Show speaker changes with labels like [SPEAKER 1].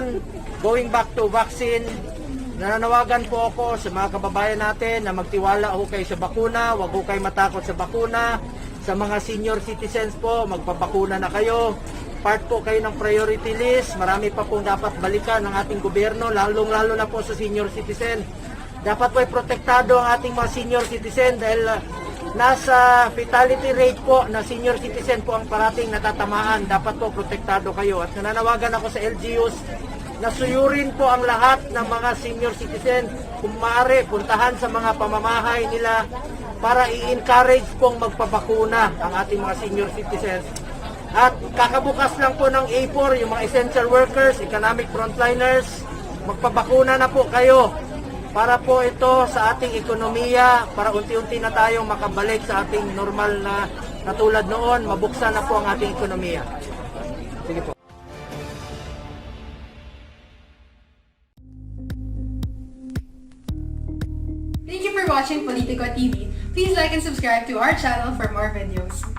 [SPEAKER 1] ngayon, going back to vaccine, nananawagan po ako sa mga kababayan natin na magtiwala ho kayo sa bakuna, huwag ho kayo matakot sa bakuna. Sa mga senior citizens po, magpapakuna na kayo. Part po kayo ng priority list. Marami pa pong dapat balikan ng ating gobyerno, lalong-lalo na po sa senior citizen. Dapat po ay protektado ang ating mga senior citizen dahil nasa fatality rate po na senior citizen po ang parating natatamaan. Dapat po protektado kayo. At nananawagan ako sa LGUs na suyurin po ang lahat ng mga senior citizen. Kung maaari, puntahan sa mga pamamahay nila para i-encourage pong magpapakuna ang ating mga senior citizens. At kakabukas lang po ng A4, yung mga essential workers, economic frontliners, magpapakuna na po kayo para po ito sa ating ekonomiya, para unti-unti na tayong makabalik sa ating normal na katulad noon, mabuksan na po ang ating ekonomiya. Sige po.
[SPEAKER 2] Thank you for watching Politico TV. Please like and subscribe to our channel for more videos.